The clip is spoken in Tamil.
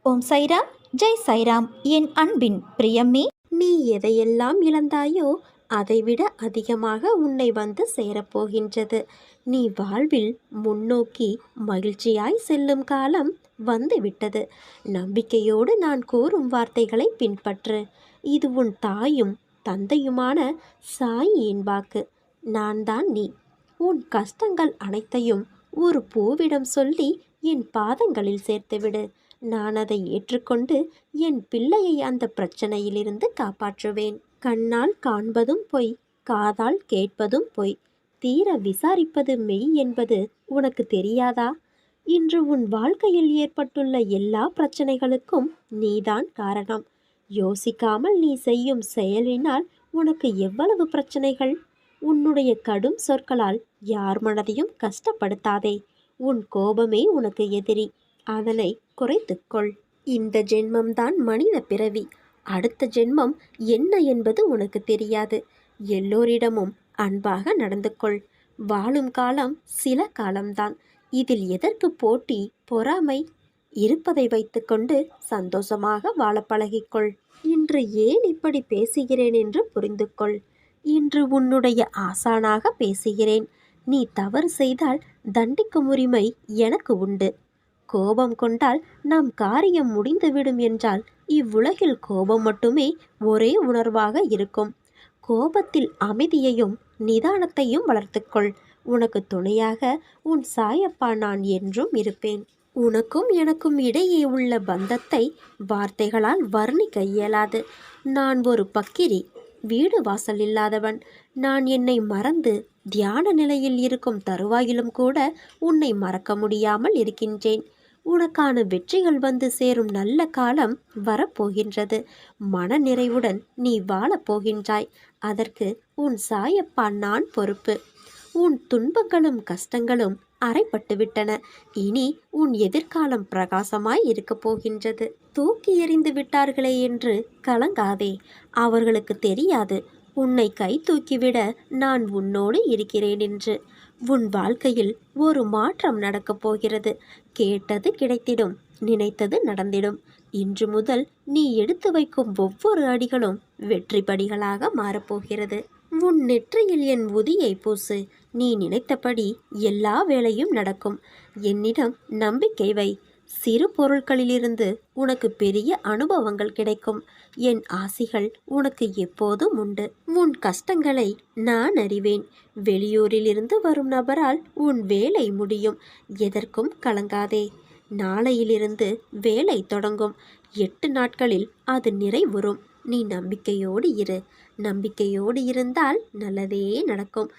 ஓம் சைராம், ஜெய் சைராம். என் அன்பின் பிரியமே, நீ எதையெல்லாம் இழந்தாயோ அதைவிட அதிகமாக உன்னை வந்து சேரப்போகின்றது. நீ வாழ்வில் முன்னோக்கி மகிழ்ச்சியாய் செல்லும் காலம் வந்துவிட்டது. நம்பிக்கையோடு நான் கூறும் வார்த்தைகளை பின்பற்று. இது உன் தாயும் தந்தையுமான சாயியின் வாக்கு. நான் தான் நீ. உன் கஷ்டங்கள் அனைத்தையும் ஒரு பூவிடம் சொல்லி என் பாதங்களில் சேர்த்துவிடு. நான் அதை ஏற்றுக்கொண்டு என் பிள்ளையை அந்த பிரச்சனையிலிருந்து காப்பாற்றுவேன். கண்ணால் காண்பதும் பொய், காதால் கேட்பதும் பொய், தீர விசாரிப்பது மெய் என்பது உனக்கு தெரியாதா? இன்று உன் வாழ்க்கையில் ஏற்பட்டுள்ள எல்லா பிரச்சனைகளுக்கும் நீதான் காரணம். யோசிக்காமல் நீ செய்யும் செயலினால் உனக்கு எவ்வளவு பிரச்சனைகள்! உன்னுடைய கடும் சொற்களால் யார் மனதையும் கஷ்டப்படுத்தாதே. உன் கோபமே உனக்கு எதிரி. அதனை குறைத்துக்கொள். இந்த ஜென்மம்தான் மனித பிறவி. அடுத்த ஜென்மம் என்ன என்பது உனக்கு தெரியாது. எல்லோரிடமும் அன்பாக நடந்து கொள். வாழும் காலம் சில காலம்தான். இதில் எதற்கு போட்டி, பொறாமை? இருப்பதை வைத்துக்கொண்டு சந்தோஷமாக வாழ பழகிக்கொள். இன்று ஏன் இப்படி பேசுகிறேன் என்று புரிந்து கொள். இன்று உன்னுடைய ஆசானாக பேசுகிறேன். நீ தவறு செய்தால் தண்டிக்கும் உரிமை எனக்கு உண்டு. கோபம் கொண்டால் நாம் காரியம் முடிந்துவிடும் என்றால் இவ்வுலகில் கோபம் மட்டுமே ஒரே உணர்வாக இருக்கும். கோபத்தில் அமைதியையும் நிதானத்தையும் வளர்த்துக்கொள். உனக்கு துணையாக உன் சாயப்பா நான் என்றும் இருப்பேன். உனக்கும் எனக்கும் இடையே உள்ள பந்தத்தை வார்த்தைகளால் வர்ணிக்க இயலாது. நான் ஒரு பக்கிரி, வீடு வாசல் இல்லாதவன். நான் என்னை மறந்து தியான நிலையில் இருக்கும் தருவாயிலும் கூட உன்னை மறக்க முடியாமல் இருக்கின்றேன். உனக்கான வெற்றிகள் வந்து சேரும் நல்ல காலம் வரப்போகின்றது. மன நிறைவுடன் நீ வாழப்போகின்றாய். அதற்கு உன் சாயப்பா நான் பொறுப்பு. உன் துன்பங்களும் கஷ்டங்களும் அறைப்பட்டுவிட்டன. இனி உன் எதிர்காலம் பிரகாசமாய் இருக்கப் போகின்றது. தூக்கி எறிந்து விட்டார்களே என்று கலங்காதே. அவர்களுக்கு தெரியாது உன்னை கை தூக்கிவிட நான் உன்னோடு இருக்கிறேன் என்று. உன் வாழ்க்கையில் ஒரு மாற்றம் நடக்கப் போகிறது. கேட்டது கிடைத்திடும், நினைத்தது நடந்திடும். இன்று முதல் நீ எடுத்து வைக்கும் ஒவ்வொரு அடிகளும் வெற்றி படிகளாக மாறப்போகிறது. உன் நெற்றியில் என் உதியை பூசு. நீ நினைத்தபடி எல்லா வேலையும் நடக்கும். என்னிடம் நம்பிக்கை வை. சிறு பொருட்களிலிருந்து உனக்கு பெரிய அனுபவங்கள் கிடைக்கும். என் ஆசிகள் உனக்கு எப்போதும் உண்டு. உன் கஷ்டங்களை நான் அறிவேன். வெளியூரிலிருந்து வரும் நபரால் உன் வேலை முடியும். எதற்கும் கலங்காதே. நாளையிலிருந்து வேலை தொடங்கும். 8 நாட்களில் அது நிறைவுறும். நீ நம்பிக்கையோடு இரு. நம்பிக்கையோடு இருந்தால் நல்லதே நடக்கும்.